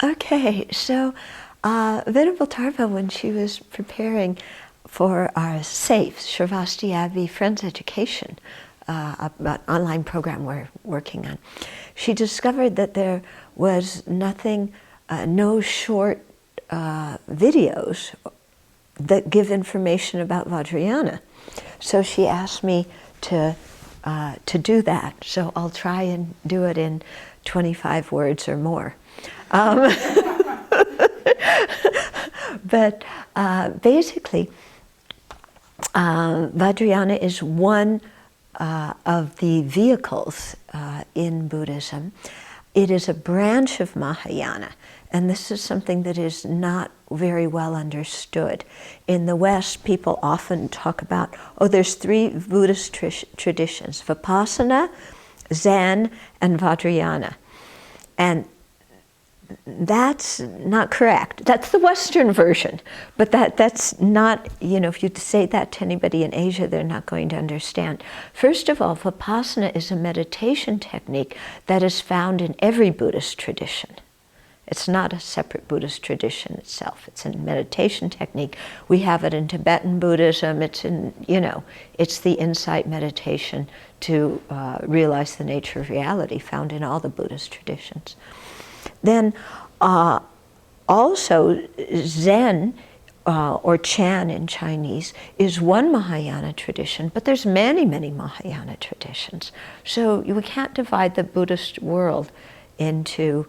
Okay, so Venerable Tarpa, when she was preparing for our SAFE, Sravasti Abbey Friends Education, about online program we're working on, she discovered that there was nothing, no short videos that give information about Vajrayana. So she asked me to do that. So I'll try and do it in 25 words or more. But basically, Vajrayana is one of the vehicles in Buddhism. It is a branch of Mahayana, and this is something that is not very well understood. In the West, people often talk about, oh, there's three Buddhist traditions, Vipassana, Zen, and Vajrayana. And that's not correct. That's the Western version, but that's not, if you say that to anybody in Asia, they're not going to understand. First of all, Vipassana is a meditation technique that is found in every Buddhist tradition. It's not a separate Buddhist tradition itself. It's a meditation technique. We have it in Tibetan Buddhism. It's in, it's the insight meditation to realize the nature of reality found in all the Buddhist traditions. Then also Zen, or Chan in Chinese, is one Mahayana tradition, but there's many, many Mahayana traditions. So we can't divide the Buddhist world into,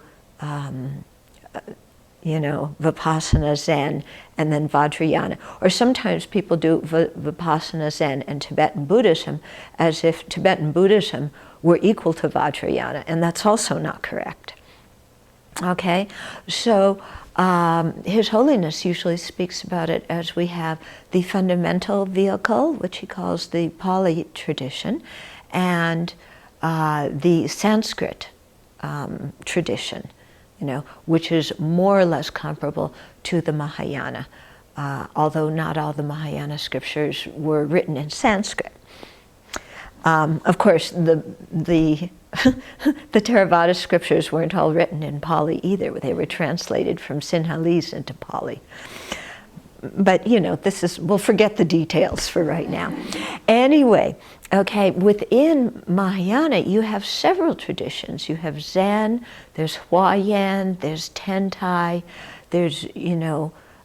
Vipassana, Zen, and then Vajrayana. Or sometimes people do Vipassana, Zen, and Tibetan Buddhism as if Tibetan Buddhism were equal to Vajrayana, and that's also not correct. Okay, so His Holiness usually speaks about it as we have the fundamental vehicle, which he calls the Pali tradition, and the Sanskrit tradition, which is more or less comparable to the Mahayana, although not all the Mahayana scriptures were written in Sanskrit. Of course, the Theravada scriptures weren't all written in Pali either. They were translated from Sinhalese into Pali. But, we'll forget the details for right now. Anyway, okay, within Mahayana, you have several traditions. You have Zen, there's Huayan, there's Tentai, there's,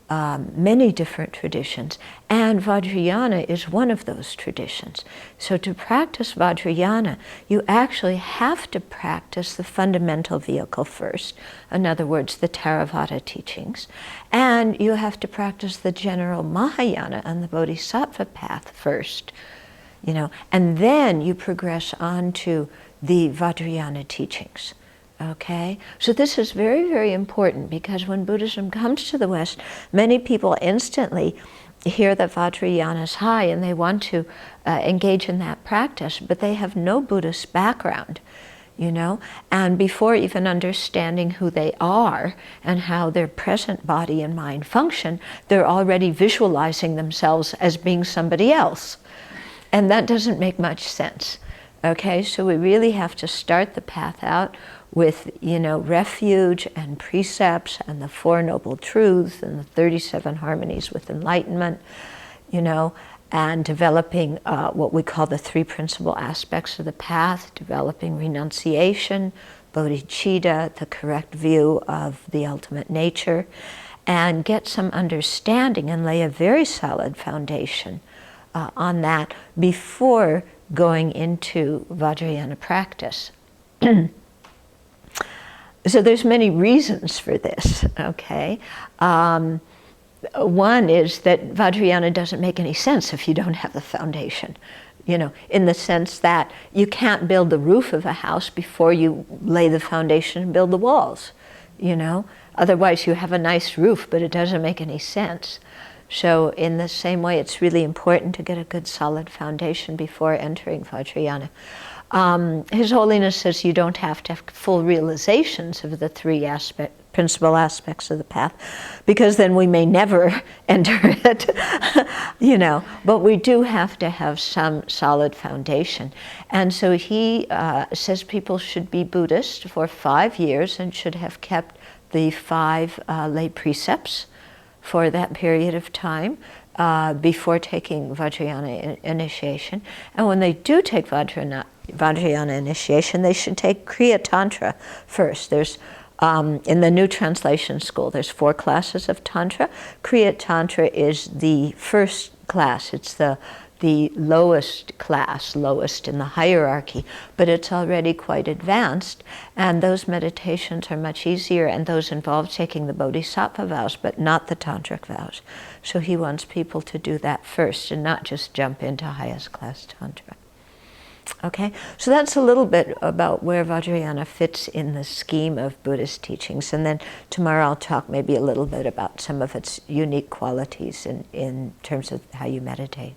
many different traditions, and Vajrayana is one of those traditions. So to practice Vajrayana, you actually have to practice the fundamental vehicle first, in other words, the Theravada teachings, and you have to practice the general Mahayana and the Bodhisattva path first, and then you progress on to the Vajrayana teachings. Okay, so this is very, very important, because when Buddhism comes to the West, many people instantly hear that Vajrayana is high and they want to engage in that practice, but they have no Buddhist background, and before even understanding who they are and how their present body and mind function, they're already visualizing themselves as being somebody else. And that doesn't make much sense. Okay, so we really have to start the path out with, refuge and precepts and the Four Noble Truths and the 37 Harmonies with Enlightenment, and developing what we call the three principal aspects of the path, developing renunciation, bodhicitta, the correct view of the ultimate nature, and get some understanding and lay a very solid foundation on that before going into Vajrayana practice. So there's many reasons for this, okay? One is that Vajrayana doesn't make any sense if you don't have the foundation, in the sense that you can't build the roof of a house before you lay the foundation and build the walls, Otherwise you have a nice roof, but it doesn't make any sense. So in the same way, it's really important to get a good solid foundation before entering Vajrayana. His Holiness says you don't have to have full realizations of the three principal aspects of the path, because then we may never enter it, but we do have to have some solid foundation. And so he says people should be Buddhist for 5 years and should have kept the 5 lay precepts for that period of time before taking Vajrayana initiation. And when they do take Vajrayana initiation, they should take Kriya Tantra first. There's in the New Translation School, there's 4 classes of Tantra. Kriya Tantra is the first class. It's the lowest class, lowest in the hierarchy, but it's already quite advanced, and those meditations are much easier, and those involve taking the Bodhisattva vows, but not the Tantric vows. So he wants people to do that first and not just jump into highest class Tantra. Okay, so that's a little bit about where Vajrayana fits in the scheme of Buddhist teachings, and then tomorrow I'll talk maybe a little bit about some of its unique qualities in terms of how you meditate.